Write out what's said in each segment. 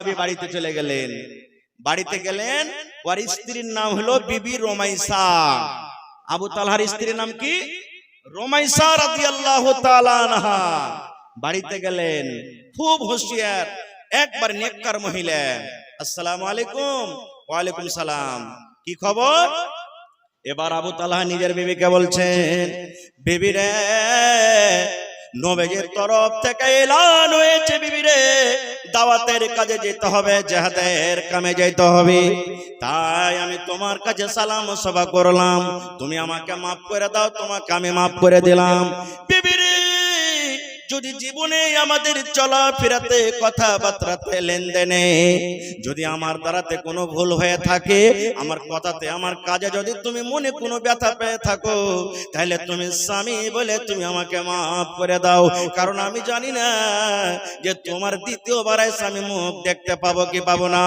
সাহাবী বাড়িতে চলে গেলেন। বাড়িতে গেলেন, ওর স্ত্রীর নাম হলো বিবি রোমাইসা। আবু তালহার স্ত্রীর নাম কি? রোমাইসা রাদিয়াল্লাহু তাআলা আনহা। বাড়িতে গেলেন, খুব হুঁশিয়ার, একবার নেককার মহিলা। আসসালামু আলাইকুম। ওয়ালাইকুম সালাম। কি খবর? এবার আবু তালহা নিজের বিবিকে বলছেন, বিবি রে, নবীজির তরফ থেকে এলান হয়েছে, বিবি রে, দাওয়াতের কাজে যেতে হবে, জিহাদের কামে যেতে হবে। তাই আমি তোমার কাছে সালাম ও সভা করলাম, তুমি আমাকে মাফ করে দাও, তোমাকে আমি মাফ করে দিলাম। বিবি রে, যদি জীবনে আমাদের চলাফেরাতে, কথাবার্তাতে, লেনদেনে যদি আমার দ্বারাতে কোনো ভুল হয়ে থাকে, আমার কথাতে, আমার কাজে যদি তুমি মনে কোনো ব্যথা পেয়ে থাকো, তাহলে তুমি স্বামী বলে তুমি আমাকে মাফ করে দাও। কারণ আমি জানি না যে তোমার দ্বিতীয়বার স্বামী মুখ দেখতে পাবো কি পাবো না।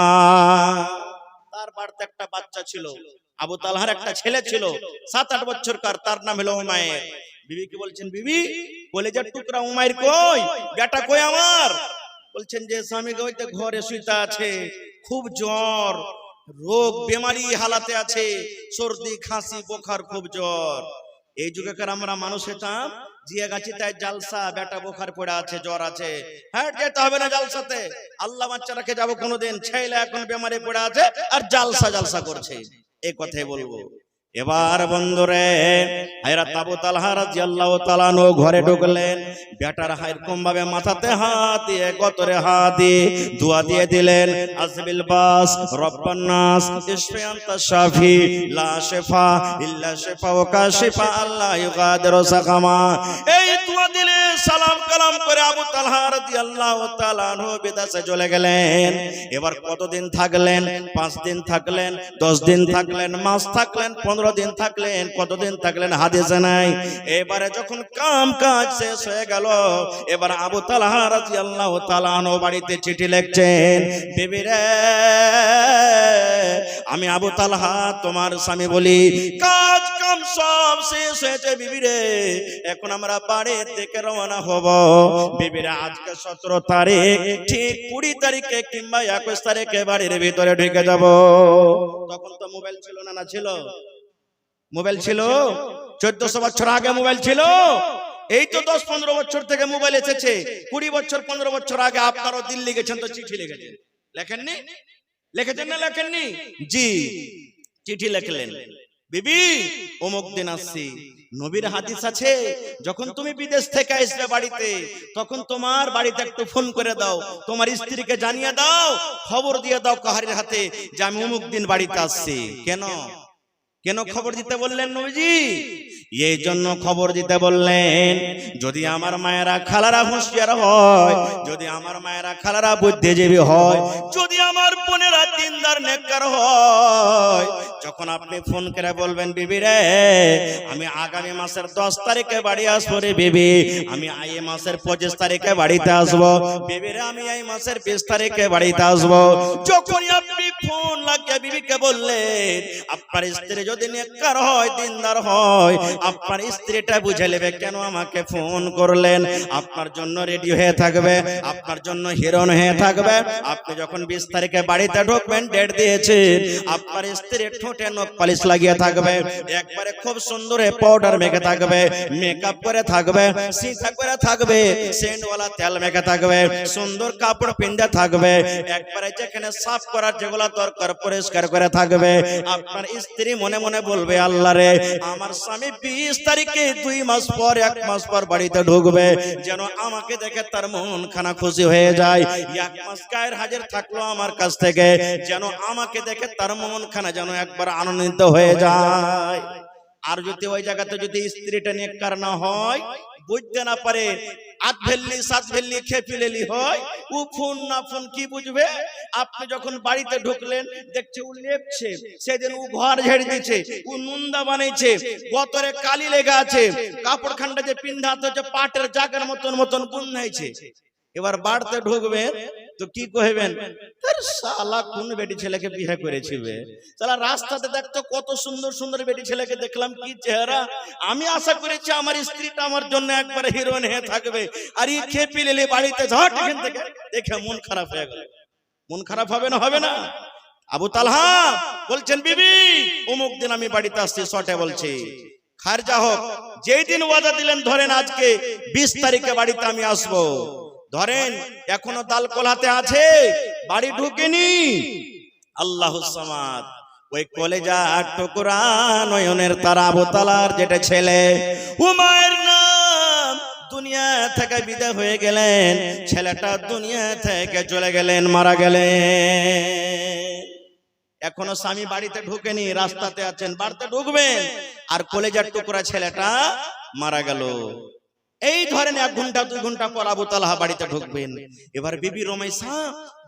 তার বাড়িতে একটা বাচ্চা ছিল, আবু তালহার একটা ছেলে ছিল 7-8 বছরকার, তার নাম হলো উমাইর। বিবি কি বলছেন, বিবি কলেজের টুকরা উমাইর কই, বেটা কই আমার? বলছেন যে স্বামী ওইতে ঘরে শুইতে আছে, খুব জ্বর, রোগ বেমারি হালাতে আছে, সর্দি খাসি বোখার, খুব জ্বর। এই যুগেকার আমরা মানুষ হতাম, জিয়া গাছি তাই জালসা, বেটা বোখার পড়ে আছে, জ্বর আছে, হ্যাঁ যেতে হবে না জালসাতে, আল্লাহ বাচ্চা রেখে যাবো কোনোদিন, ছেলে এখন বেমারে পড়ে আছে আর জালসা জালসা করছে, এই কথাই বলবো। এবার বন্ধুরে, হযরত আবু তালহা রাদিয়াল্লাহু তাআলা আনহু ঘরে ঢুকলেন, বেটার এরকম ভাবে মাথাতে হাত দিয়ে, গতরে হাত দিয়ে দোয়া দিয়ে দিলেন, আসবিল বাস রব্বান নাস ইশফি আনতা শাফি লা শিফা ইল্লা শিফাউকা শিফা আল্লাহ ইউগাদিরু সাকামা। এই দোয়া দিলে সালাম কালাম করে আবু তালহা রাদিয়াল্লাহু তাআলা আনহু বিদেশে চলে গেলেন। এবার কতদিন থাকলেন? 5 দিন থাকলেন, 10 দিন থাকলেন, মাস থাকলেন, 15 দিন থাকলেন, কতদিন থাকলেন হাদিসে নাই। এবারে যখন কাম কাজ শেষ হয়ে গেল, এবার আবু তালহা রাদিয়াল্লাহু তাআলা আনহু বাড়িতে চিঠি লিখছেন, বিবি রে, আমি আবু তালহা তোমার স্বামী বলি, কাজ কাম সব শেষ হয়েছে বিবি রে, এখন আমরা বাড়ি থেকে রওনা হব। বিবি রে, আজকে 17 তারিখ, ঠিক 20 তারিখে কিংবা 21 তারিখে বাড়ির ভিতরে ঢুকে যাব। তখন তো মোবাইল ছিল না, না ছিল? মোবাইল ছিল 1400 বছর আগে মোবাইল ছিল। এই তো 10-15 বছর থেকে মোবাইল এসেছে। 20 বছর 15 বছর আগে আপনারাও দিল্লি গেছেন তো চিঠি লিখেছেন, লেখেননি? লিখেছেন না লেখেননি? জি, চিঠি লিখলেন, বিবি অমুক দিন আসছি। নবীর হাদিস আছে, যখন তুমি বিদেশ থেকে আসবে বাড়িতে, তখন তোমার বাড়িতে একটু ফোন করে দাও, তোমার স্ত্রীকে জানিয়ে দাও, খবর দিয়ে দাও কাহারির হাতে যে আমি অমুক দিন বাড়িতে আসছি। কেন কেন খবর দিতে বললেন নবীজি? এই জন্য খবর দিতে বললেন, যদি আমার মায়েরা খালারা হুঁশিয়ার হয়, যদি আমার মায়েরা খালারা বুদ্ধিজীবী হয়, যদি আমার বোনেরা দিনদার নেককার হয়, যখন আপনি ফোন করে বলবেন, বিবি রে, আমি আগামী মাসের 10 তারিখে বাড়ি আসবো রে বিবি, আমি এই মাসের 25 তারিখে বাড়িতে আসবো, বিবি রে, আমি এই মাসের 20 তারিখে বাড়িতে আসবো। যখনই আপনি ফোন লাগিয়ে বিবিকে বললেন, আপনার স্ত্রী যদি নেককার হয়, দিনদার হয়, আপনার স্ত্রীটা বুঝে নেবে কেন আমাকে ফোন করলেন, আপনার জন্য রেডি হয়ে থাকবে, আপনার জন্য হিরোইন হয়ে থাকবে। আপনি যখন 20 তারিখে বাড়িতে ঢুকবেন, ডেট দিয়েছেন, আপনার স্ত্রী ঠোঁটে নখ পালিশ লাগিয়ে থাকবে, একবারে খুব সুন্দর পাউডার মেখে থাকবে, মেকআপ করে থাকবে, সিঁথা করে থাকবে, সেন্টওয়ালা তেল মেখে থাকবে, সুন্দর কাপড় পিন্দে থাকবে, একবারে যেখানে সাফ করার যেগুলো দরকার পরিষ্কার করে থাকবে। আপনার স্ত্রী মনে মনে বলবে, আল্লাহ রে, আমার স্বামী 20 তারিখে 2 মাস পর 1 মাস পর বাড়িতে ঢুকবে, যেন আমাকে দেখে তার মন খানা খুশি হয়ে যায়। 1 মাস গায়ের হাজির থাকলো আমার কাছ থেকে, যেন আমাকে দেখে তার মন খানা যেন একবার আনন্দিত হয়ে যায়। আর যদি ওই জায়গাতে যদি স্ত্রীটা নেককার না হয়, বুঝতে না পারে, আট ভেল্লি 7 ভেল্লি খেপিলেলি হয়, ও ফোন না ফোন কি বুঝবে? আপনি যখন বাড়িতে ঢুকলেন, দেখছে ও লেপছে, সেদিন ও ঘর ঝেড়ে দিচ্ছে, ও নুন্দা বানাইছে, গতরে কালি লেগে আছে, কাপড় খান্ডা যে পিন্ধাতে হচ্ছে পাটের জাগার মতন মতন গুন্ধাইছে। এবার বাড়িতে ঢুকবেন তো কি কইবেন, তার শালা কোন বেটি ছেলেকে বিয়ে করেছিবে, শালা রাস্তাতে দেখতো কত সুন্দর সুন্দর বেটি ছেলেকে দেখলাম, কি চেহারা, আমি আশা করেছি আমার স্ত্রীটা আমার জন্য একবারে হিরোইন হয়ে থাকবে, আর এই খেপি লেলে বাড়িতে ঝট এখান থেকে দেখে মন খারাপ হয়ে গেল। মন খারাপ হবে না? হবে না? আবু তালহা বলছেন বিবি অমুক দিন আমি বাড়িতে আসছি, শর্টে বলছি খারজা হোক, যেই দিন ওয়াদা দিলেন ধরেন আজকে 20 তারিখে বাড়িতে আমি আসবো, ধরেন এখনো দাল কোলাতে আছে, বাড়ি ঢুকেনি, আল্লাহুস সামাদ, ওই কলেজা টুকরা নয়নের তারা আবু তালহার যেটা ছেলে উমায়ের নাম, দুনিয়া থেকে বিদায় হয়ে গেলেন, ছেলেটা দুনিয়া থেকে চলে গেলেন, মারা গেলেন। এখনো স্বামী বাড়িতে ঢুকেনি, রাস্তাতে আছেন, বাড়িতে ঢুকবেন, আর কলেজার টুকরা ছেলেটা মারা গেল। এই ধরেন 1 ঘন্টা 2 ঘন্টা পর আবু তালহা বাড়িতে ঢুকবেন। এবার বিবি রুমাইসা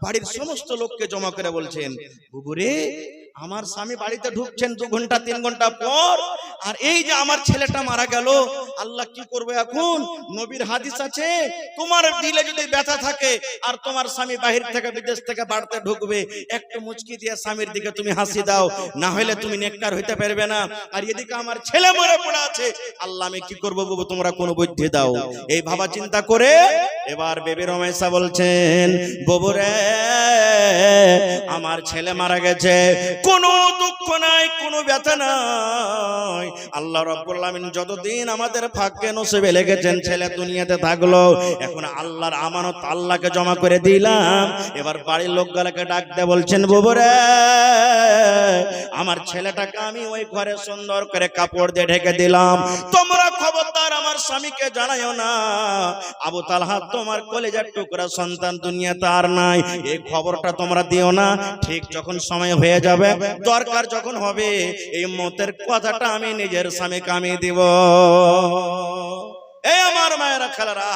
বাড়ির সমস্ত লোককে জমা করে বলছেন, বুবুরে আমার স্বামী বাড়িতে ঢুকছেন 2 ঘন্টা 3 ঘন্টা পর, আর এই যে আমার ছেলেটা মারা গেল, আল্লাহ কি করবে এখন? নবীর হাদিস আছে, তোমার দিলে যদি ব্যথা থাকে আর তোমার স্বামী বাহির থেকে বিদেশ থেকে বাড়িতে ঢুকবে, একটু মুচকি দিয়ে স্বামীর দিকে তুমি হাসি দাও, না হলে তুমি নেককার হইতে পারবে না। আর এদিকে আমার ছেলে মরে পড়ে আছে, আল্লাহ আমি কি করব বাবু, তোমরা কোনো বুদ্ধি দাও। এই ভাবা চিন্তা করে এবার বেবি রমেশা বলছেন, বাবুরে আমার ছেলে মারা গেছে, কোনো দুঃখ নাই, কোনো ব্যথা নাই, আল্লাহ রাব্বুল আলামিন যতদিন আমাদের ভাগ্যে নসিবে লিখেছেন ছেলে দুনিয়াতে থাকলো, এখন আল্লাহর আমানত আল্লাহকে জমা করে দিলাম। এবার বাড়ির লোকগুলোকে ডাক দিয়ে বলছেন, বাবুরে আমার ছেলেটাকে আমি ওই ঘরে সুন্দর করে কাপড় দিয়ে ঢেকে দিলাম, তোমরা খবরদার আমার স্বামীকে জানাইও না, আবু তালহা তোমার কলেজার টুকরা সন্তান দুনিয়াতে আর নাই, এই খবরটা তোমরা দিও না। ঠিক যখন সময় হয়ে যাবে, দরকার যখন হবে, এই মতের কথাটা আমি নিজের স্বামীকে আমি দিব। এই আমার মায়েরা খালারা,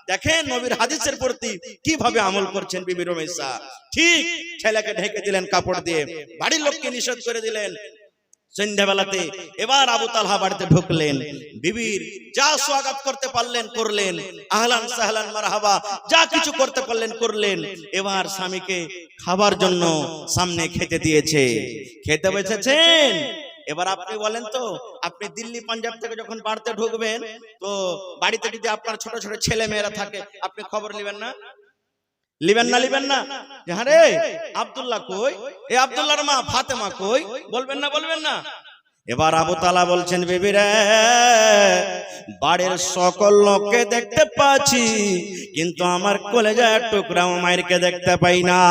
দেখেন নবীর হাদিসের প্রতি কিভাবে আমল করছেন বিবি রুমাইসা। ঠিক ছেলেকে ঢেকে দিলেন কাপড় দিয়ে, বাড়ির লোককে নিষেধ করে দিলেন। সন্ধ্যাবেলাতে এবার আবু তালহা বাড়িতে ঢুকলেন, বিবির যা স্বাগত করতে পারলেন করলেন, আহলান সাহলান মারহাবা যা কিছু করতে পারলেন করলেন। এবার স্বামীকে খাবার জন্য সামনে খেতে দিয়েছে, খেতে বসেছেন। এবার আপনি বলেন তো, আপনি দিল্লি পাঞ্জাব থেকে যখন বাড়িতে ঢুকবেন, তো বাড়িতে যদি আপনার ছোট ছোট ছেলে মেয়েরা থাকে, আপনি খবর নেবেন না? লিবেন না? হ্যাঁ রে আব্দুল্লাহ কই, এই আব্দুল্লাহর মা ফাতেমা কই, বলবেন না? এবার আবু তালহা বলছেন, বিবি রে বাড়ির সকল লোককে দেখতে পাচ্ছি, কিন্তু আমার কলেজার টুকরা উমাইরকে দেখতে পাই না।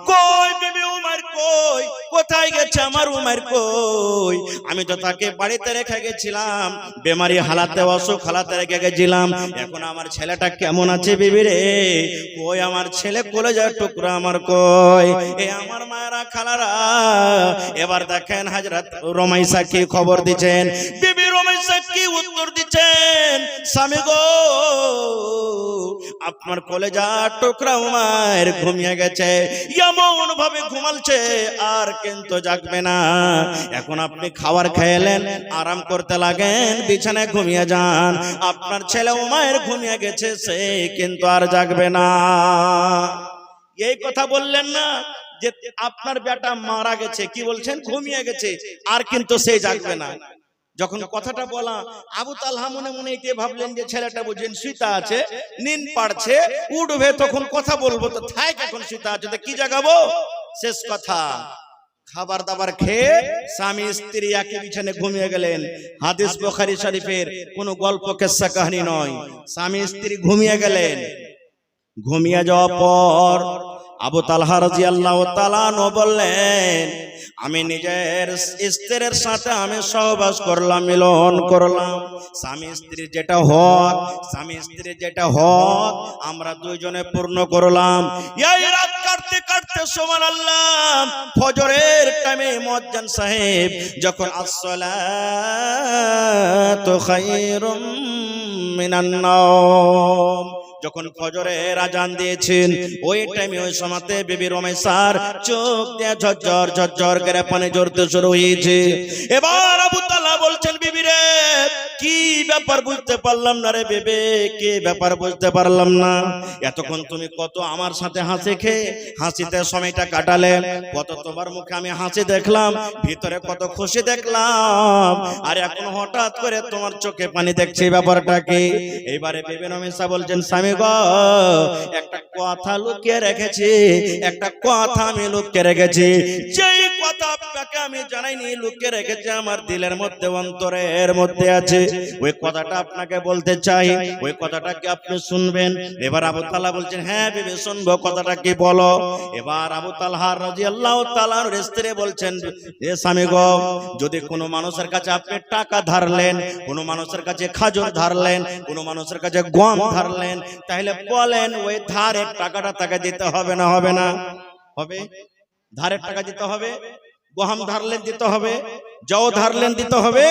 কই বিবি উমাইর কই, কোথায় গেছে আমার উমাইর কই? আমি তো তাকে বাড়িতে রেখে গেছিলাম, বেমারি হালাতে অসুখ হালাতে রেখে গেছিলাম, এখন আমার ছেলেটা কেমন আছে বিবি রে? কই আমার ছেলে কলেজার টুকরা আমার কই? এ আমার মায়েরা খালারা, এবার দেখেন হযরত রুমাইসা কি খবর দিচ্ছেন, বিবি রুমাইসা কি উত্তর দিচ্ছেন, স্বামী গো আপনার কলেজার টুকরা উমাইর ঘুমিয়ে গেছে, এমন ভাবে ঘুমালছে আর কিন্তু জাগবে না। এখন আপনি খাবার খেলেন, আরাম করতে লাগেন, বিছানায় ঘুমিয়ে যান, আপনার ছেলে উমাইর ঘুমিয়ে গেছে, সে কিন্তু আর জাগবে না। এই কথা বললেন না যে আপনার বেটা মারা গেছে, কি বলছেন? ঘুমিয়ে গেছে, আর কিন্তু সে জাগবে না। যখন কথাটা বলা, আবু তালহা মনে মনে এটাই ভাবলেন যে ছেলেটা বুঝেন শুইতা আছে, নিন পাড়ছে, উঠবে তখন কথা বলবো, তো থাক এখন শুইতা আছে, তো কি জাগাবো? শেষ কথা, খাবার দাবার খেয়ে স্বামী স্ত্রী একই বিছানে ঘুমিয়ে গেলেন। হাদিস বুখারী শরীফের কোনো গল্প কিস্সা কাহিনী নয়, স্বামী স্ত্রী ঘুমিয়ে গেলেন। ঘুমিয়ে যাওয়ার পর আবু তালহা রাদিয়াল্লাহু তাআলা আনহু বললেন, আমি নিজের স্ত্রীর সাথে আমি সহবাস করলাম, মিলন করলাম, স্বামী স্ত্রীর যেটা হক আমরা দুইজনে পূর্ণ করলাম। এই রাত কাটতে কাটতে সুবহানাল্লাহ, ফজরের টাইমে মুয়াজ্জিন সাহেব যখন আসসালাতু খায়রুম মিনান নাওম, যখন ফজরের আজান দিয়েছেন, ওই টাইমে ওই সময়তে বিবি রুমাইসার চোখ দিয়ে ঝরঝর করে পানি ঝরতে শুরু হয়েছে। এবার আবু তালহা বলছেন, বিবি রে কি ব্যাপার বুঝতে পারলাম না রে বেবে, কি ব্যাপার বুঝতে পারলাম না। এতক্ষণ তুমি কত আমার সাথে হাসি খেয়ে হাসিতে সময়টা কাটালে, কত তোমার মুখে আমি হাসি দেখলাম, ভিতরে কত খুশি দেখলাম, আর এখন হঠাৎ করে তোমার চোখে পানি দেখছি, ব্যাপারটা কি? এইবারে বেবে রমেশা বলছেন, স্বামী গো, একটা কথা লুকিয়ে রেখেছি, একটা কথা আমি লুকিয়ে রেখেছি। যেই কথা আপনাকে আমি জানাইনি, লুকিয়ে রেখেছি আমার দিলের মধ্যে, অন্তরের মধ্যে আছে। ওই কথাটা আপনাকে বলতে চাই, ওই কথাটা কি আপনি শুনবেন? এবার আবু তালহা বলছেন, হ্যাঁ বিবি শুনবো, কথাটা কি বলো। এবার আবু তালহা রাদিয়াল্লাহু তাআলার স্ত্রী বলছেন, এ স্বামী গো, যদি কোনো মানুষের কাছে আপনি টাকা ধারলেন, কোনো মানুষের কাছে খাজুর ধারলেন, কোনো মানুষের কাছে গম ধারলেন, তাহলে বলেন ওই ধারের টাকাটা তাকে দিতে হবে না হবে না? হবে। ধারের টাকা দিতে হবে, গম ধারলেন দিতে হবে, জও ধারলেন দিতে হবে।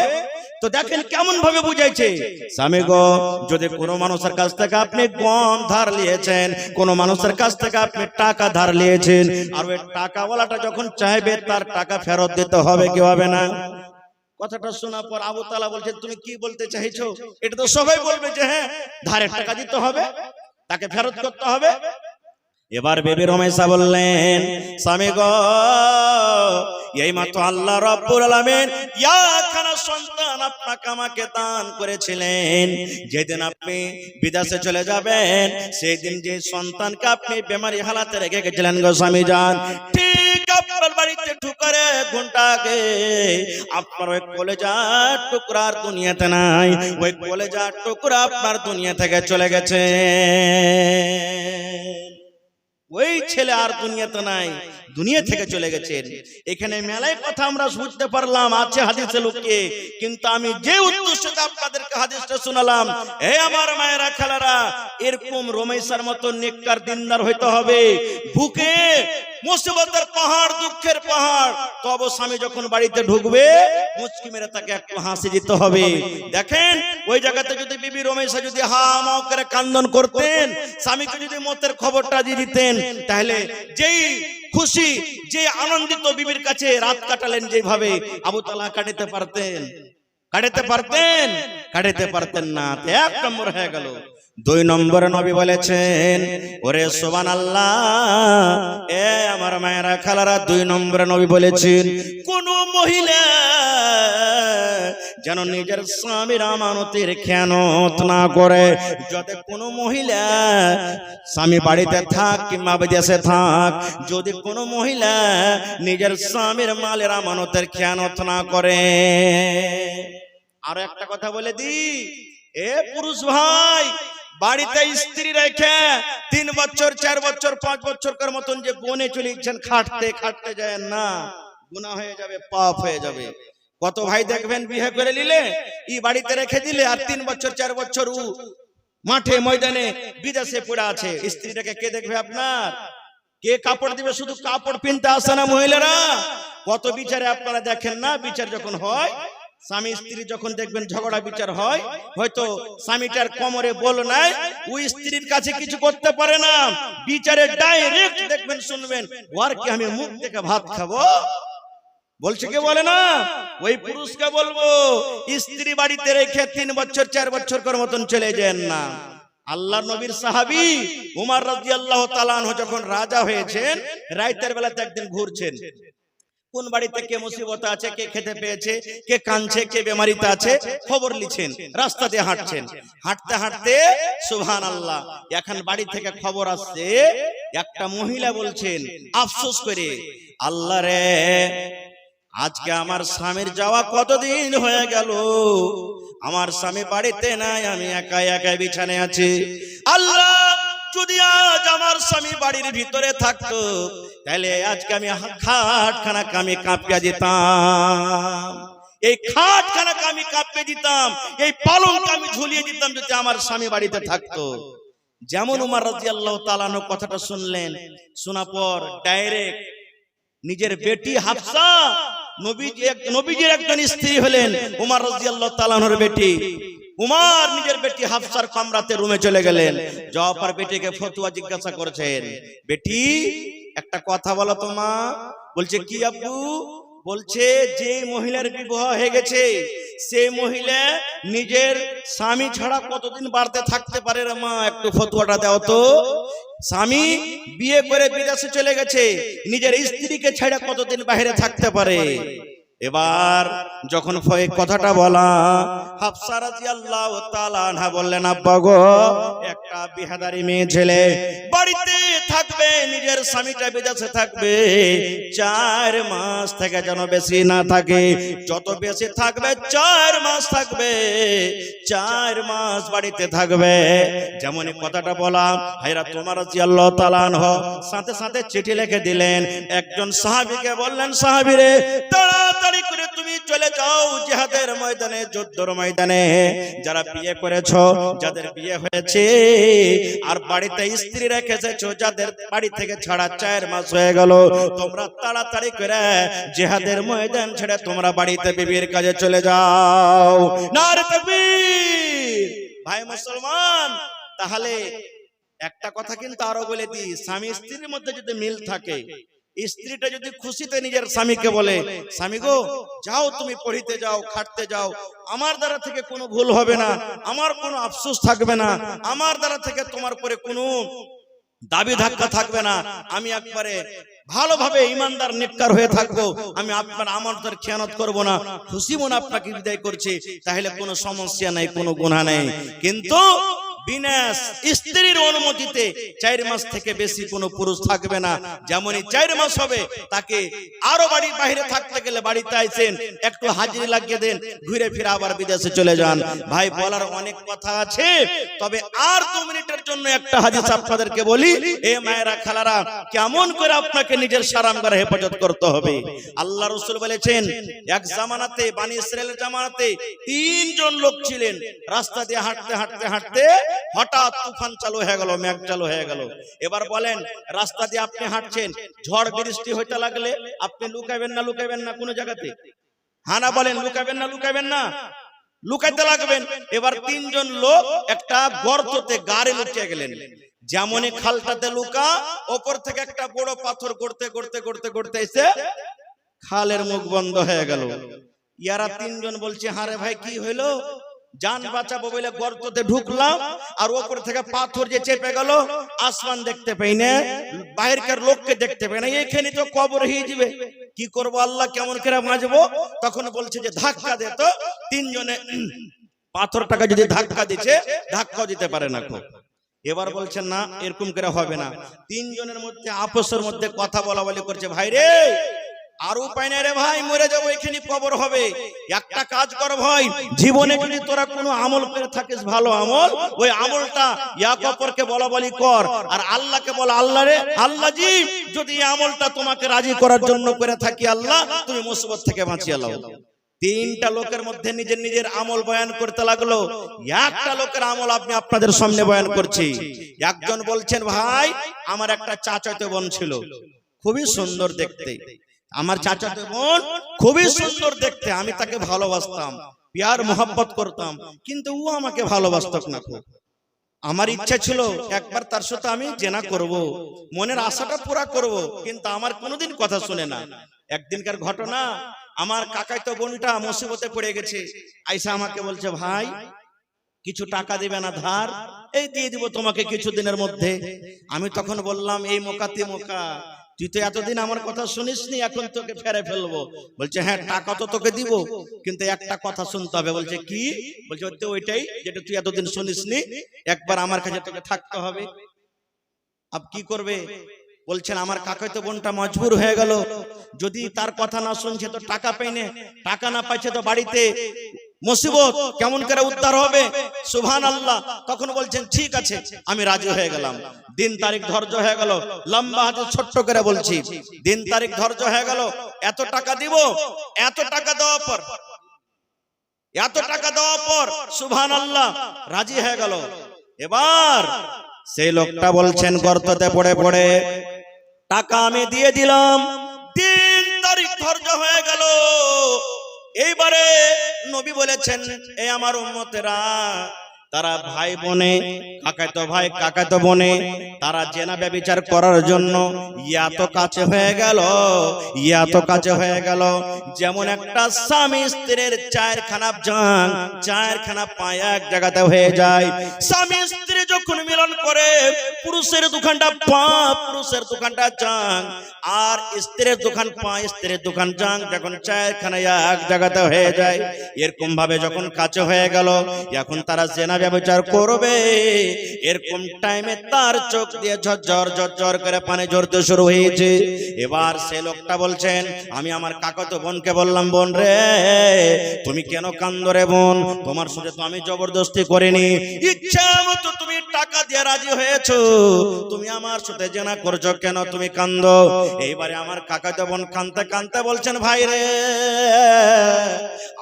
তো দেখেন কেমন ভাবে বুঝাইছে, স্বামী গো, যদি কোনো মানুষের কাছ থেকে আপনি গম ধার নিয়েছেন, কোনো মানুষের কাছ থেকে আপনি টাকা ধার নিয়েছেন, আর ওই টাকাওয়ালাটা যখন চাইবে তার টাকা ফেরত দিতে হবে, কি হবে না? কথাটা শোনার পর আবু তালহা বলছে, তুমি কি বলতে চাইছো? এটা তো সবাই বলবে যে হ্যাঁ, ধারের টাকা দিতে হবে, তাকে ফেরত করতে হবে। এবার বেবি রমেশা বললেন, স্বামী গো, এই মাত্র আল্লাহ রাব্বুল আলামিন একখানা সন্তান আপনাকে আমাকে দান করেছিলেন। যেদিন আপনি বিদেশে চলে যাবেন, সেই দিন যে সন্তানকে আপনি বেমারি হালাতে রেখে গেছিলেন গো স্বামী জান, ঠিক আপনার বাড়িতে ঢুকারে ঘন্টা আগে আপনার ওই কলেজার টুকরা আর দুনিয়াতে নাই, ওই কলেজার টুকরা আপনার দুনিয়া থেকে চলে গেছে। ওই ছেলে আর দুনিয়াতে নাই, দুনিয়া থেকে চলে গেছেন। এখানে মেলায় কথা আমরা বুঝতে পারলাম, আছে হাদিসে লুকিয়ে, কিন্তু আমি যে উদ্দেশ্যে আপনাদেরকে হাদিসটা শোনালাম, হে আমার মায়েরা খালারা, এরকম রমেশার মতো নেককার দিনদার হইতে হবে। বুকে মুসিবতের পাহাড়, দুঃখের পাহাড়, তবে স্বামী যখন বাড়িতে ঢুকবে মুচকি মেরে তাকে একটু হাসি দিতে হবে। দেখেন ওই জায়গাতে যদি বিবি রমেশা যদি হা মাও করে কান্দন করতেন, স্বামীকে যদি মতের খবরটা দিয়ে দিতেন, তাহলে যেই খুশি, যে আনন্দিত বিবির কাছে রাত কাটালেন যেভাবে, আবু তালহা কাটাতে পারতেন? কাটাতে পারতেন? কাটাতে পারতেন না। এক নম্বর হয়ে গেল। দুই নম্বরে নবী বলেছেন, ওরে সুবহানাল্লাহ, এ আমার মায়েরা খালারা, দুই নম্বরে নবী বলেছেন, কোন মহিলা যেন নিজের স্বামীর আমানতের খেয়ানত না করে। যদি কোনো মহিলা স্বামী বাড়িতে থাক কিংবা বিদেশে থাক, যদি কোনো মহিলা নিজের স্বামীর মালের আমানতের খেয়ানত না করে। আর একটা কথা বলে দি, এ পুরুষ ভাই, বাড়িতে স্ত্রী রেখে 3 বছর 4 বছর 5 বছরকার মতন যে বনে চলে গেছেন, খাটতে খাটতে যায় না, গুনাহ হয়ে যাবে, পাপ হয়ে যাবে। কত ভাই দেখবেন বিয়ে করে নিলে, ই বাড়িতে রেখে দিলে, আর 3 বছর 4 বছর ও মাঠে ময়দানে বিদেশে পড়ে আছে। স্ত্রীটাকে কে দেখবে আপনার? কে কাপড় দিবে? শুধু কাপড় পিনতে আসে না মহিলারা, কত বিচারে আপনারা দেখেন না? বিচার যখন হয়, স্বামী স্ত্রী যখন দেখবেন ঝগড়া বিচার হয়, হয়তো স্বামীটার কোমরে বল নাই, ওই স্ত্রীর কাছে কিছু করতে পারে না, বিচারে ডাইরেক্ট দেখবেন, শুনবেন, ওর কি আমি মুখ দেখে ভাত খাবো? বলছে কে? বলে না। ওই পুরুষকে বলবো, স্ত্রী বাড়িতে রেখে 3 বছর 4 বছর কর মতন চলে যান না। আল্লাহর নবীর সাহাবী উমর রাদিয়াল্লাহু তাআলা আনহু যখন রাজা হয়েছেন, রাতের বেলাতে একদিন ঘুরছেন, কোন বাড়িতে কে মুসিবত আছে, কে খেতে পেয়েছে, কে কাঁদছে, কে বেমারিতে আছে, খবর লিছেন, রাস্তা দিয়ে হাঁটছেন। হাঁটতে হাঁটতে সুবহানাল্লাহ, এখন বাড়ি থেকে খবর আসছে, একটা মহিলা বলছেন আফসোস করে, আল্লাহ রে, আজকে আমার স্বামীর যাওয়া কতদিন হয়ে গেল, আমার স্বামী বাড়িতে নাই, আমি একা একা বিছানায় আছি। আল্লাহ, যদি আজ আমার স্বামী বাড়ির ভিতরে থাকতো, তাহলে আজকে আমি খাটখানা আমি কাঁপিয়ে দিতাম, এই খাটখানা আমি কাঁপিয়ে দিতাম, এই পালঙ্ক আমি ঝুলিয়ে দিতাম, যদি আমার স্বামী বাড়িতে থাকতো। যেমন উমর রাদিয়াল্লাহু তাআলা আনহু কথাটা শুনলেন, শোনা পর ডাইরেক্ট নিজের বেটি হাফসা, নবীজির একজন স্ত্রী হলেন উমর রাদিয়াল্লাহু তাআলা আনহুর বেটি, উমর নিজের বেটি হাফসার কামরাতে রুমে চলে গেলেন। যাওয়ার পর বেটিকে ফতোয়া জিজ্ঞাসা করেছেন, বেটি একটা কথা বলো তো মা। বলছে কি আব্বু? বলছে যে মহিলার বিবাহ হয়ে গেছে সেই মহিলা নিজের স্বামী ছাড়া কতদিন বাড়িতে থাকতে পারে রে মা, একটু ফতোয়াটা দাও তো। স্বামী বিয়ে করে বিদেশে চলে গেছে, নিজের স্ত্রীকে ছেড়ে কতদিন বাইরে থাকতে পারে? এবার যখন কথাটা বলা, হাফসা রাদিয়াল্লাহু তাআলা আনহা বললেন, আব্বা গো, একটা বিহাদারি মেয়ে ছেলে বাড়িতে থাকবে, নিজের স্বামীটা বিদেশে থাকবে, 4 মাস থেকে যেন বেশি না থাকে, যত বেশি থাকবে 4 মাস থাকবে, 4 মাস বাড়িতে থাকবে। যেমন কথাটা বলা, হযরত ওমর রাদিয়াল্লাহু তাআলা আনহু সাথে সাথে চিঠি লিখে দিলেন, একজন সাহাবীকে বললেন, সাহাবীরে তাড়াতাড়ি করে তুমি চলে যাও জিহাদের ময়দানে, যুদ্ধের ময়দানে। যারা বিয়ে করেছো, যাদের বিয়ে হয়েছে আর বাড়িতে স্ত্রী রেখেছো, যাদের বাড়ি থেকে ছাড়া 4 মাস হয়ে গেল, তোমরা তাড়াতাড়ি করে জিহাদের ময়দান ছেড়ে তোমরা বাড়িতে বিবির কাজে চলে যাও। নারে তাকবীর! ভাই মুসলমান, তাহলে একটা কথা কিন্তু আরো বলে দিই, স্বামী স্ত্রীর মধ্যে যদি মিল থাকে, স্ত্রীটা যদি খুশিতে নিজের স্বামীকে বলে, স্বামী গো যাও, তুমি পড়িতে যাও, খাটতে যাও, আমার দ্বারা থেকে কোনো ভুল হবে না, আমার কোনো আফসোস থাকবে না, আমার দ্বারা থেকে তোমার পরে কোনো দাবি ধাক্কা থাকবে না, আমি একবারে ভালোভাবে ইমানদার নেককার হয়ে থাকবো, আমি আপনার আমানতের খেয়ানত করব না, খুশি মনে আপনাকে বিদায় করছি, তাহলে কোনো সমস্যা নাই, কোনো গুনাহ নেই। কিন্তু বিনা স্ত্রীর অনুমতিতে 4 মাস থেকে বেশি কোনো পুরুষ থাকবে না। যেমনই 4 মাস হবে, তাকে আরো বাড়ি বাইরে থাকতে গেলে বাড়িতে আইছেন, একটু হাজিরি লাগিয়ে দেন, ঘুরে ফিরে আবার বিদেশে চলে যান। ভাই বলার অনেক কথা আছে, তবে আর 2 মিনিটের জন্য একটা হাদিস আপনাদেরকে বলি। এ মায়েরা খালারা, কেমন করে আপনাকে নিজের সারামগারে হেফাজত করতে হবে। আল্লাহ রাসূল বলেছেন, এক জামানাতে, বনি ইসরাইলের জামানাতে 3 জন লোক ছিলেন, রাস্তা দিয়ে হাঁটতে হাঁটতে হাঁটতে হঠাৎ তুফান চালু হয়ে গেল, মেঘ চালু হয়ে গেল। এবার বলেন, রাস্তা দিয়ে আপনি হাঁটছেন, ঝড় বৃষ্টি হইতে লাগলে আপনি লুকাবেন না, লুকাবেন না কোনো জায়গাতে? হ্যাঁ না বলেন, লুকাবেন না, লুকাবেন না? লুকাইতে লাগবেন। এবার 3 জন লোক একটা গর্ততে গাড়ি লুকিয়ে গেলেন। যেমনই খালটাতে লুকা, ওপর থেকে একটা বড় পাথর গড়তে গড়তে গড়তে গড়তে এসে খালের মুখ বন্ধ হয়ে গেল। ইয়ারা 3 জন বলছে, হারে ভাই কি হইলো? জান বাঁচাবো বলে গর্ততে ঢুকলাম, আর ওপর থেকে পাথর যে চেপে গেল, আসমান দেখতে পাই না, বাইরের লোককে দেখতে পাই না, এখানে তো কবর হয়ে যাবে, কি করব আল্লাহ, কেমন করে বাঁচবো? তখন বলছে যে ধাক্কা দে তো। 3 জনে পাথরটাকে যদি ধাক্কা দিচ্ছে, ধাক্কা দিতে পারে না। এবার বলছেন না, এরকম করে হবে না। 3 জনের মধ্যে আপসের মধ্যে কথা বলা বলি করছে, ভাই রে আর উপায় নাই রে ভাই, মরে যাবো, এখানে কবর হবে। একটা কাজ কর ভাই, জীবনে যদি তোরা কোনো আমল করে থাকিস, ভালো আমল, ওই আমলটা এক অপরকে বলা বলি কর, আর আল্লাহকে বল, আল্লাহ রে, আল্লাহ জি, যদি এই আমলটা তোমাকে রাজি করার জন্য করে থাকি, আল্লাহ তুমি মুসিবত থেকে বাঁচিয়ে নাও। 3টা লোকের মধ্যে নিজের নিজের আমল বয়ান করতে লাগলো। একটা লোকের আমল আমি আপনাদের সামনে বয়ান করছি। একজন বলছেন, ভাই আমার একটা চাচাতো বোন ছিল, খুবই সুন্দর দেখতে, আমার চাচাতো বোন খুবই সুন্দর দেখতে, আমি তাকে ভালোবাসতাম, প্যার মোহাব্বত করতাম, কিন্তু ও আমাকে ভালোবাসত না। আমার ইচ্ছা ছিল একবার তার সাথে আমি জেনা করব, মনের আশাটা পুরা করব, কিন্তু আমার কোনোদিন কথা শুনে না। একদিনকার ঘটনা, আমার কাকাতো বোনটা মুসিবতে পড়ে গেছে, আইসা আমাকে বলছে, ভাই কিছু টাকা দিবে না ধার? এই দিয়ে দিব তোমাকে কিছুদিনের মধ্যে। আমি তখন বললাম, এই মোকাতে মোকা, তুই তো এতদিন আমার কথা শুনিসনি, এখন তোকে ফেরে ফেলবো। বলছে, হ্যাঁ টাকা তো তোকে দিব, কিন্তু একটা কথা শুনতে হবে। বলছে, কি? বলছে, ওইটাই যেটা তুই এতদিন শুনিসনি, একবার আমার কাছে তোকে থাকতে হবে। আপ কি করবে? বলছেন, আমার কাকাতো বোনটা মজবুর হয়ে গেল, যদি তার কথা না শুনছে তো টাকা পাইনে, টাকা না পাইছে তো বাড়িতে মুসিবত, কেমন করে উদ্ধার হবে? সুবহানাল্লাহ। তখন বলছেন, ঠিক আছে আমি রাজি হয়ে গেলাম। দিন তারিখ ধার্য হয়ে গেল, লম্বা হাতে ছোট্ট করে বলছি, দিন তারিখ ধার্য হয়ে গেল, এত টাকা দিব, এত টাকা দেওয়ার পর, এত টাকা দেওয়ার পর সুবহানাল্লাহ রাজি হয়ে গেল। এবার সেই লোকটা বলছেন, গর্ততে পড়ে পড়ে টাকা আমি দিয়ে দিলাম, দিন তারিখ ধার্য হয়ে গেল। এইবারে নবী বলেছেন, এ আমার উম্মতেরা, তারা ভাই বোনে, কাকাতো ভাই কাকাতো বোনে, তারা জেনা ব্যভিচার করার জন্য এত কাছে হয়ে গেল, এত কাছে হয়ে গেল। যেমন একটা স্বামী স্ত্রীর চারখানা জাং, চারখানা পা এক জায়গাতে হয়ে যায়। স্বামী স্ত্রী যখন মিলন করে, পুরুষের দুখানটা পা, পুরুষের দুখানটা জাং, আর স্ত্রীর দুখান পা, স্ত্রীর দুখান জাং যখন চারখানা এক জায়গাতে হয়ে যায়, এরকম ভাবে যখন কাছে হয়ে গেল, এখন তারা জেনা ব্যভিচার করবে। এরকম টাইমে তার চোখ দিয়ে ঝরঝর ঝরঝর করে পানি ঝরতে শুরু হয়েছে। এবার সে লোকটা বলছেন, আমি আমার কাকাতো বোনকে বললাম, বোন রে তুমি কেন কান্দো রে বোন, তোমার সাথে তো আমি জবরদস্তি করিনি, ইচ্ছা মতো তুমি টাকা দিয়ে রাজি হয়েছো, তুমি আমার সাথে জেনা করছো, কেন তুমি কান্দো? এইবারে আমার কাকাতো বোন কাঁদতে কাঁদতে বলছেন, ভাই রে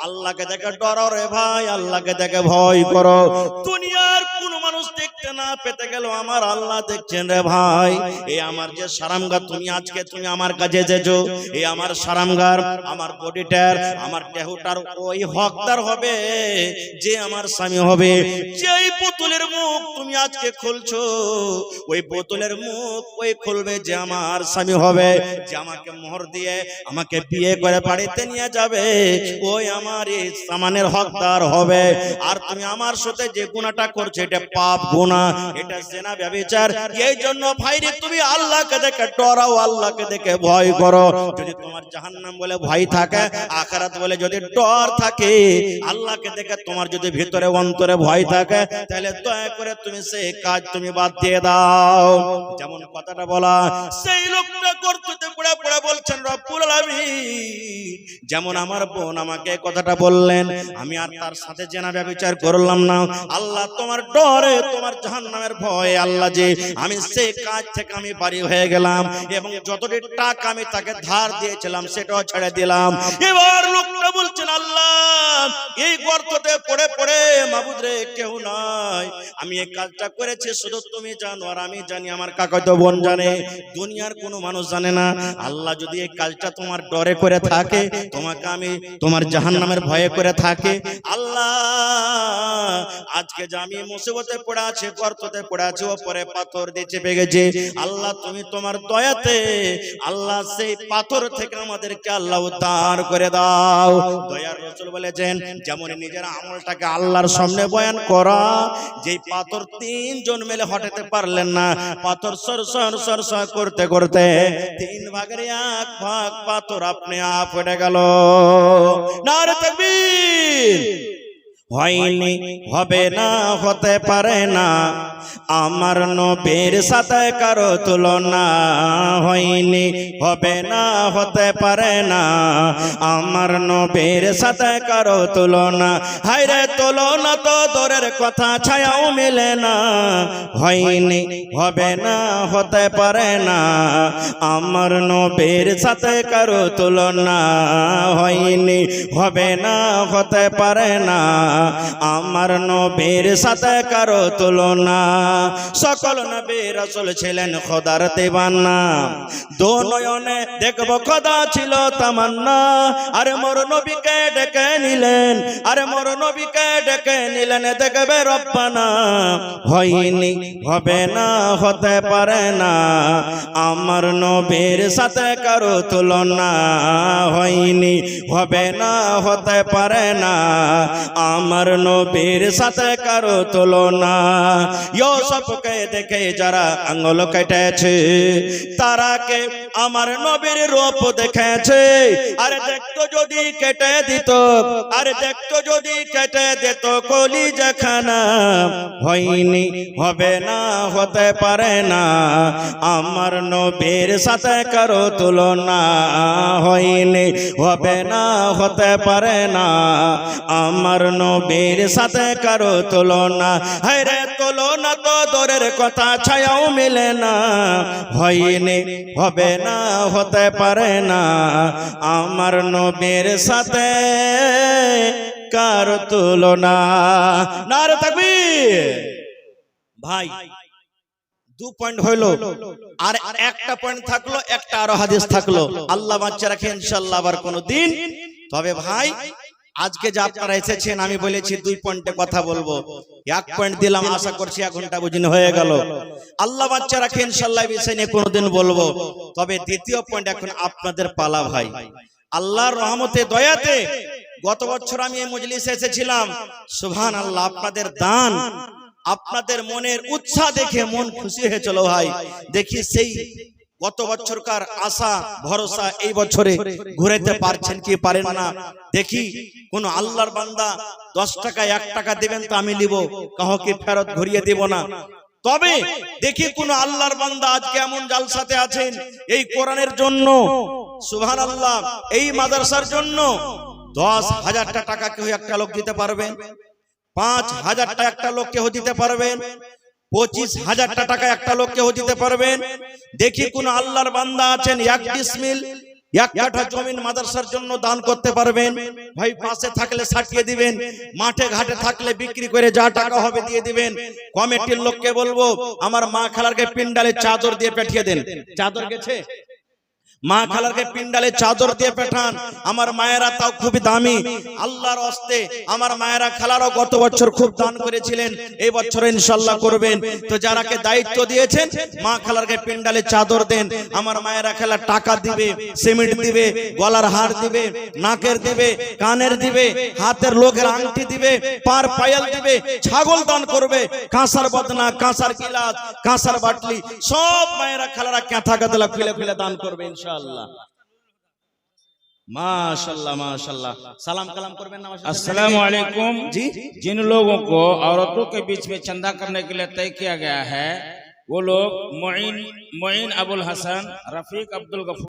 আল্লাহকে দেখে ডরো রে ভাই, আল্লাহকে দেখে ভয় করো। দুনিয়ার কোন মানুষ দেখতে না পেতে গেল আমার আল্লাহ দেখছেন রে ভাই। এই আমার যে সারামগার, তুমি আজকে তুমি আমার কাছে যেছো, এই আমার সারামগার, আমার বডিটার, আমার দেহটার ওই হকদার হবে যে আমার স্বামী হবে। যেই বোতলের মুখ তুমি আজকে খুলছো, ওই বোতলের মুখ ওই খুলবে যে আমার স্বামী হবে, যে আমাকে মোহর দিয়ে আমাকে বিয়ে করে বাড়িতে নিয়ে যাবে, ওই আমার এই সামানের হকদার হবে। আর তুমি আমার সাথে যে গুনাহটা করছো, এটা পাপ গুনাহ, এটা জিনা ব্যভিচার। এই জন্য ভাইরে তুমি আল্লাহকে দেখে ডরাও, আল্লাহকে দেখে ভয় করো। যদি তোমার জাহান্নাম বলে ভয় থাকে, আখিরাত বলে যদি ডর থাকে, আল্লাহকে দেখে তোমার যদি ভিতরে অন্তরে ভয় থাকে, তাহলে দয়া করে তুমি সেই কাজ তুমি বাদ দিয়ে দাও। যেমন কথাটা বলা, সেই লোকটা করতে পড়ে পড়ে বলছেন রব্বুল আলামিন, যেমন আমার বোন আমাকে কথাটা বললেন, আমি আর তার সাথে জেনা ব্যভিচার করলাম না। আল্লাহ তোমার ডরে, তোমার জাহান্নামের ভয়ে আল্লাহ যে আমি সেই কাজ থেকে আমি বাড়ি হয়ে গেলাম, এবং যতটি টাকা আমি তাকে ধার দিয়েছিলাম সেটাও ছেড়ে দিলাম। এবার লোকটা বলছেন, আল্লাহ এই গর্ততে পড়ে পড়ে মাবুদ রে কেউ নাই, আমি এই কাজটা করেছি শুধু তুমি জানো আর আমি জানি, আমার কাকাতো বোন জানে, দুনিয়ার কোনো মানুষ জানে না। আল্লাহ যদি এই কাজটা তোমার ডরে করে থাকে, তোমাকে আমি তোমার জাহান্নামের ভয়ে করে থাকে, আল্লাহ আজকে যে আমি মুসিবতে পড়ে আছি, গর্ততে পড়ে আছি, ওপরে পাথর দিয়ে চেপে গেছে, আল্লাহ তুমি তোমার দয়াতে আল্লাহ সেই পাথর থেকে আমাদেরকে আল্লাহ উদ্ধার করে দাও। দয়ার রাসূল বলেছেন, যেমন নিজের আমলটাকে আল্লাহর সামনে বয়ান করা, যেই পাথর তিনজন মিলে হটাতে পারলেন না, পাথর সর সর সর সর করতে করতে তিন ভাগের এক ভাগ পাথর আপনি আপ হয়ে গেল। নারে তাকবীর। হয়নি, হবে না, হতে পারে না, আমার নবীর সাথে কারো তুলনা। হয়নি, হবে না, হতে পারে না, আমার নবীর সাথে কারো তুলনা। হায়রে তুলনা তো দূরের কথা, ছায়াও মিলে না। হয়নি, হবে না, হতে পারে না, আমার নবীর সাথে কারো তুলনা। হয়নি, হবে না, হতে পারে না, আমার নবীর সাথে কারো তুলনা। সকল নবী রাসূল ছিলেন খোদার দিওয়ানা, দো নয়নে দেখব খোদা ছিল তামান্না। আরে মোর নবীকে ডেকে নিলেন, আরে মোর নবীকে ডেকে নিলেন, দেখবে রব্বানা। হয়নি, হবে না, হতে পারে না, আমার নবীর সাথে কারো তুলনা। হয়নি, হবে না, হতে পারে না, আমার নবীর সাথে কারো তুলনা। ইউসুফকে দেখে যারা আঙ্গুল কেটেছে, তারাকে আমার নবীর রূপ দেখেছে। আরে দেখতো যদি কেটে দিত, আরে দেখতো যদি কেটে দিত কলিজাখানা। হয়নি, হবে না, হতে পারে না, আমার নবীর সাথে কারো তুলনা। হয়নি, হবে না, হতে পারে না, আমার নবীর সাথে কারো তুলনা। হায়রে তুলনা তো দূরের কথা, ছায়াও মিলে না। হয়নি, হবে না, হতে পারে না, আমার নবীর সাথে কারো তুলনা। নারে তাকবীর। ভাই 2 পয়েন্ট হইলো, আর একটা পয়েন্ট থাকলো, একটা আরো হাদিস থাকলো। আল্লাহ বাচ্চা রাখে ইনশাআল্লাহ আবার কোনো দিন। তবে ভাই আজকে যে আপনারা এসেছেন, আমি বলেছি 2 পয়েন্টে কথা বলবো, 1 পয়েন্ট দিলাম, আশা করছি 1 ঘন্টা বুঝিনি হয়ে গেল। আল্লাহ বাচ্চা রাখে, ইনশাআল্লাহ বিষয় নিয়ে কোনোদিন বলবো। তবে দ্বিতীয় পয়েন্ট এখন আপনাদের পালা ভাই। আল্লাহর রহমতে দয়াতে গত বছর আমি এই মজলিসে এসেছিলাম, সুবহানাল্লাহ, আপনাদের দান, আপনাদের মনের উৎসাহ দেখে মন খুশি হয়েছিল ভাই। দেখি সেই গত বছরকার আশা ভরসা এই বছরে ঘুরাইতে পারছেন কি পারেন না। দেখি কোন আল্লাহর বান্দা 10 টাকা 1 টাকা দিবেন তো আমি নিব, কাউকে ফেরত ঘুরিয়ে দেব না। তবে দেখি কোন আল্লাহর বান্দা আজকে এমন জালসাতে আছেন এই কোরআনের জন্য, সুবহানাল্লাহ, এই মাদ্রাসার জন্য 10,000 টাকা কেউ একটা লোক দিতে পারবেন, 5,000 টাকা একটা লোক কেউ দিতে পারবেন, 25,000 টাকা একটা লোক কেউ দিতে পারবেন। দেখি কোন আল্লাহর বান্দা আছেন 1 ডিসমিল 1 কাঠা জমিন মাদ্রাসার জন্য দান করতে পারবেন ভাই। পাশে থাকলে সাটিয়ে দিবেন, মাঠে ঘাটে থাকলে বিক্রি করে যা টাকা হবে দিয়ে দিবেন। কমিটির লোককে বলবো আমার মা খালারকে পিন্ডালে চাদর দিয়ে পাঠিয়ে দেন। চাদর গেছে? মা খালারকে পিন্ডালে চাদর দিয়ে পাঠান। আমার মায়েরা তাও খুবই দামি, আল্লাহর হস্তে আমার মায়েরা খালারও গত বছর খুব দান করেছিলেন, এই বছর ইনশাআল্লাহ করবেন। তো যারাকে দায়িত্ব দিয়েছেন মা খালারকে পিন্ডালে চাদর দেন। আমার মায়েরা খালা টাকা দিবে, সিমেন্ট দিবে, গলার হার দিবে, নাকের দিবে, কানের দিবে, হাতের লোকের আংটি দিবে, পার পায়াল দিবে, ছাগল দান করবে, কাঁসার বদনা, কাঁসার গিলাস, কাঁসার বাটলি সব মায়েরা খালারা কাঁথা গাদলা খুলে খুলে দান করবে ইনশাআল্লাহ। माशाल्लाह माशाल्लाह। सलाम कलाम करबें ना। अस्सलाम वालेकुम जी। जिन लोगों को औरतों के बीच में चंदा करने के लिए तय किया गया है वो लोग मोइन अबुल हसन, रफीक अब्दुल गफूर